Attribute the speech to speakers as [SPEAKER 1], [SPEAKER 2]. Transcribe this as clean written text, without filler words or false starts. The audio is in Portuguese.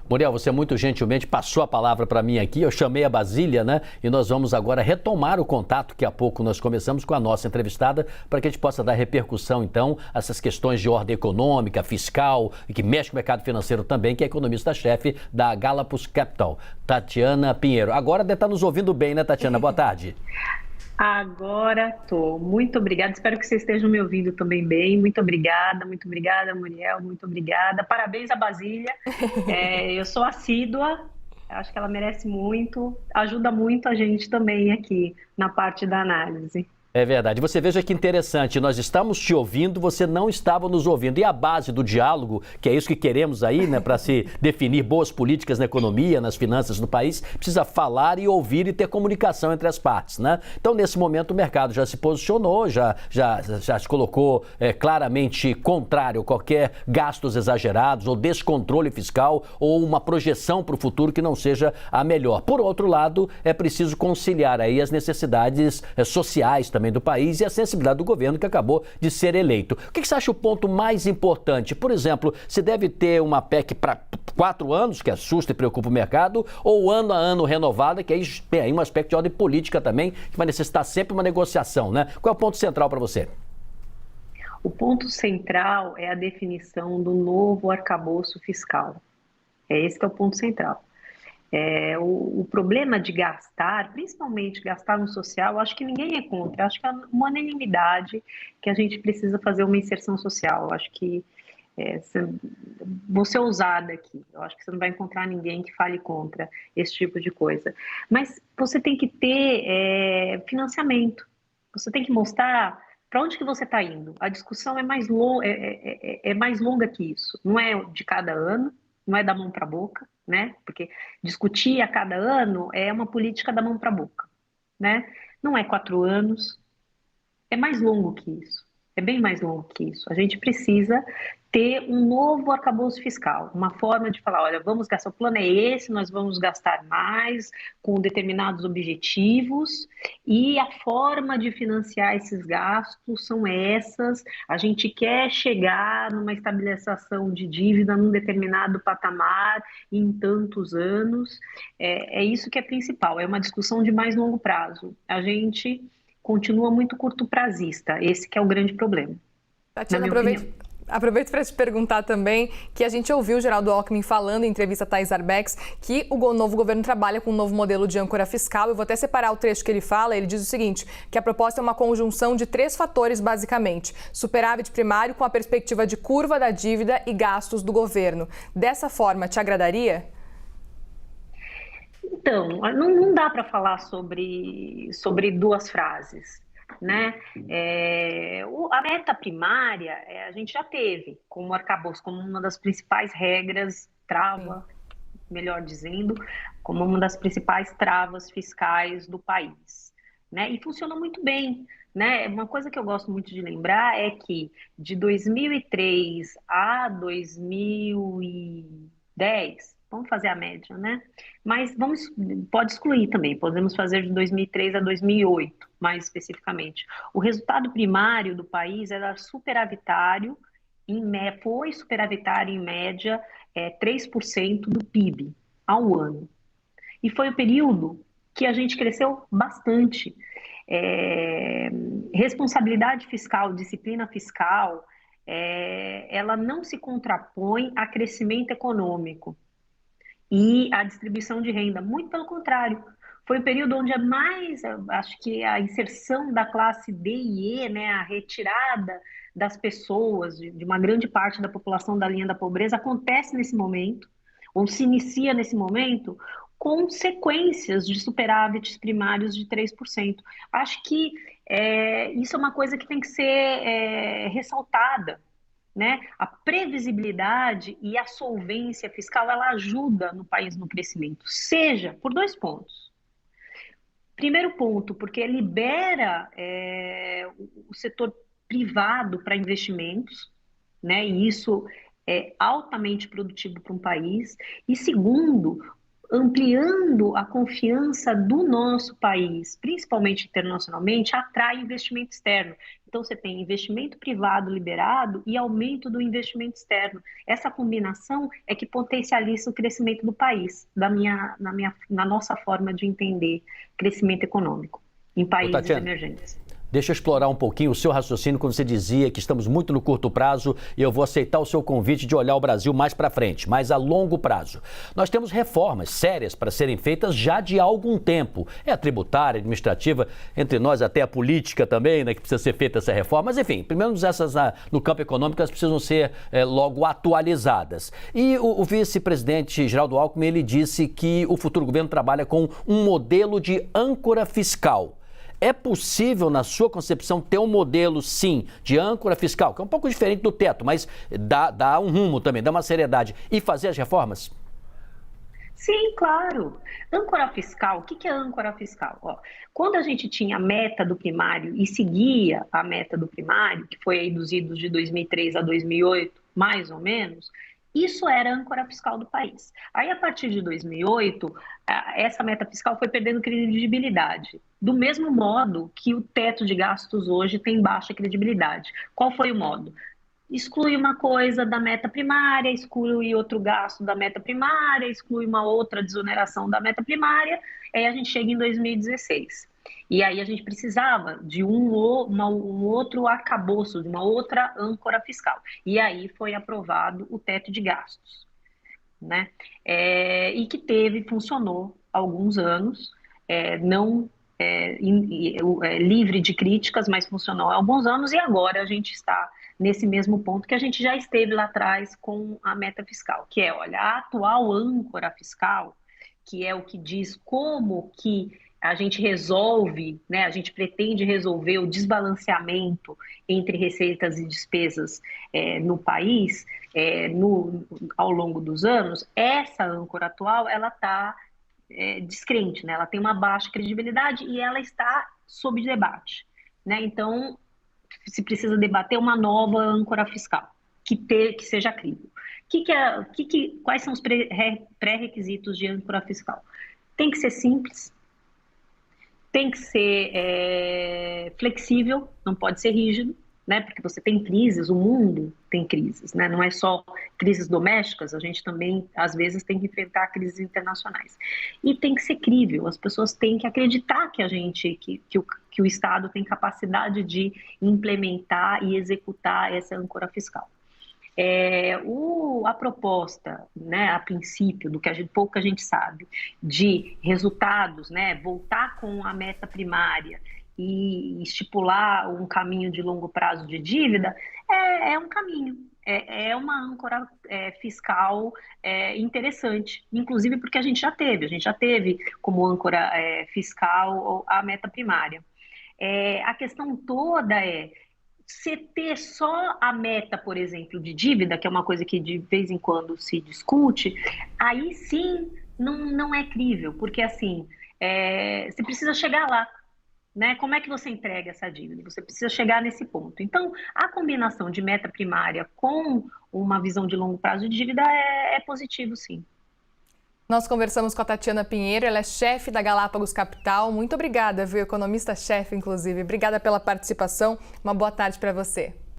[SPEAKER 1] Muriel, você muito gentilmente passou a palavra para mim aqui, eu chamei a Basília, né? E nós vamos agora retomar o contato que há pouco nós começamos com a nossa entrevistada para que a gente possa dar repercussão, então, a essas questões de ordem econômica, fiscal e que mexe com o mercado financeiro também, que é a economista-chefe da Galapagos Capital, Tatiana Pinheiro. Agora deve estar nos ouvindo bem, né, Tatiana? Boa tarde.
[SPEAKER 2] Agora tô. Muito obrigada. Espero que vocês estejam me ouvindo também bem. Muito obrigada, Muriel. Muito obrigada. Parabéns à Basília. Eu sou assídua. Acho que ela merece muito. Ajuda muito a gente também aqui na parte da análise.
[SPEAKER 1] É verdade. Você veja que interessante, nós estamos te ouvindo, você não estava nos ouvindo. E a base do diálogo, que é isso que queremos aí, né, para se definir boas políticas na economia, nas finanças do país, precisa falar e ouvir e ter comunicação entre as partes, né? Então, nesse momento, o mercado já se posicionou, já se colocou claramente contrário a qualquer gastos exagerados ou descontrole fiscal ou uma projeção para o futuro que não seja a melhor. Por outro lado, é preciso conciliar aí as necessidades sociais também do país e a sensibilidade do governo que acabou de ser eleito. O que você acha o ponto mais importante? Por exemplo, se deve ter uma PEC para 4 anos, que assusta e preocupa o mercado, ou ano a ano renovada, que aí tem aí um aspecto de ordem política também, que vai necessitar sempre uma negociação, né? Qual é o ponto central para você?
[SPEAKER 2] O ponto central é a definição do novo arcabouço fiscal. Esse que é o ponto central. O problema de gastar, principalmente gastar no social, acho que ninguém é contra. Acho que é uma unanimidade que a gente precisa fazer uma inserção social. Acho que vou ser ousada aqui. Eu acho que você não vai encontrar ninguém que fale contra esse tipo de coisa. Mas você tem que ter financiamento. Você tem que mostrar para onde que você está indo. A discussão é mais longa que isso. Não é de cada ano, não é da mão para a boca, né? Porque discutir a cada ano é uma política da mão para a boca, né? Não é 4 anos, é mais longo que isso. É bem mais longo que isso. A gente precisa ter um novo arcabouço fiscal, uma forma de falar, olha, vamos gastar, o plano é esse, nós vamos gastar mais com determinados objetivos e a forma de financiar esses gastos são essas. A gente quer chegar numa estabilização de dívida num determinado patamar em tantos anos. É isso que é principal, é uma discussão de mais longo prazo. A gente continua muito curto-prazista. Esse que é o grande problema, na
[SPEAKER 3] Tatiana,
[SPEAKER 2] minha opinião.
[SPEAKER 3] aproveito para te perguntar também que a gente ouviu o Geraldo Alckmin falando em entrevista a Thais Arbex que o novo governo trabalha com um novo modelo de âncora fiscal. Eu vou até separar o trecho que ele fala. Ele diz o seguinte, que a proposta é uma conjunção de 3 fatores, basicamente. Superávit primário com a perspectiva de curva da dívida e gastos do governo. Dessa forma, te agradaria?
[SPEAKER 2] Então, não dá para falar sobre 2 frases, né? A meta primária a gente já teve como arcabouço, como uma das principais regras, melhor dizendo, como uma das principais travas fiscais do país, né? E funciona muito bem, né? Uma coisa que eu gosto muito de lembrar é que de 2003 a 2010, vamos fazer a média, né? Mas pode excluir também, podemos fazer de 2003 a 2008, mais especificamente. O resultado primário do país era superavitário, foi superavitário em média 3% do PIB ao ano. E foi o período que a gente cresceu bastante. Responsabilidade fiscal, disciplina fiscal, ela não se contrapõe a crescimento econômico e a distribuição de renda. Muito pelo contrário. Foi o período onde acho que a inserção da classe D e E, né, a retirada das pessoas, de uma grande parte da população da linha da pobreza, acontece nesse momento, ou se inicia nesse momento, com sequências de superávites primários de 3%. Acho que isso é uma coisa que tem que ser ressaltada, né? A previsibilidade e a solvência fiscal, ela ajuda no país no crescimento, seja por 2 pontos. Primeiro ponto, porque libera o setor privado para investimentos, né? E isso é altamente produtivo para um país. E segundo, ampliando a confiança do nosso país, principalmente internacionalmente, atrai investimento externo. Então, você tem investimento privado liberado e aumento do investimento externo. Essa combinação é que potencializa o crescimento do país, na nossa forma de entender crescimento econômico em países emergentes.
[SPEAKER 1] Deixa eu explorar um pouquinho o seu raciocínio quando você dizia que estamos muito no curto prazo e eu vou aceitar o seu convite de olhar o Brasil mais para frente, mas a longo prazo. Nós temos reformas sérias para serem feitas já de algum tempo. É a tributária, a administrativa, entre nós até a política também, né, que precisa ser feita essa reforma. Mas enfim, pelo menos essas no campo econômico elas precisam ser logo atualizadas. E o vice-presidente Geraldo Alckmin, ele disse que o futuro governo trabalha com um modelo de âncora fiscal. É possível, na sua concepção, ter um modelo, sim, de âncora fiscal, que é um pouco diferente do teto, mas dá um rumo também, dá uma seriedade, e fazer as reformas?
[SPEAKER 2] Sim, claro. Âncora fiscal, o que é âncora fiscal? Ó, quando a gente tinha a meta do primário e seguia a meta do primário, que foi aí dos idos de 2003 a 2008, mais ou menos, isso era a âncora fiscal do país. Aí, a partir de 2008, essa meta fiscal foi perdendo credibilidade. Do mesmo modo que o teto de gastos hoje tem baixa credibilidade. Qual foi o modo? Exclui uma coisa da meta primária, exclui outro gasto da meta primária, exclui uma outra desoneração da meta primária, aí a gente chega em 2016. E aí a gente precisava de um outro arcabouço, de uma outra âncora fiscal. E aí foi aprovado o teto de gastos, né? E que funcionou há alguns anos, livre de críticas, mas funcionou há alguns anos, e agora a gente está nesse mesmo ponto que a gente já esteve lá atrás com a meta fiscal, que é, olha, a atual âncora fiscal, que é o que diz como que a gente resolve, né, a gente pretende resolver o desbalanceamento entre receitas e despesas no país ao longo dos anos. Essa âncora atual, ela está descrente, né? Ela tem uma baixa credibilidade e ela está sob debate, né? Então, se precisa debater uma nova âncora fiscal que seja crível. Quais são os pré-requisitos de âncora fiscal? Tem que ser simples, tem que ser flexível, não pode ser rígido, né? Porque você tem crises, o mundo tem crises, né? Não é só crises domésticas, a gente também, às vezes, tem que enfrentar crises internacionais. E tem que ser crível, as pessoas têm que acreditar que o Estado tem capacidade de implementar e executar essa âncora fiscal. A proposta, né, a princípio, do que pouco a gente sabe, de resultados, né, voltar com a meta primária e estipular um caminho de longo prazo de dívida, é um caminho, é uma âncora fiscal interessante, inclusive porque a gente já teve como âncora fiscal a meta primária. A questão toda você ter só a meta, por exemplo, de dívida, que é uma coisa que de vez em quando se discute, aí sim não é crível, porque assim, você precisa chegar lá, né? Como é que você entrega essa dívida? Você precisa chegar nesse ponto. Então, a combinação de meta primária com uma visão de longo prazo de dívida é positivo, sim.
[SPEAKER 3] Nós conversamos com a Tatiana Pinheiro, ela é chefe da Galápagos Capital. Muito obrigada, viu? Economista-chefe, inclusive. Obrigada pela participação. Uma boa tarde para você.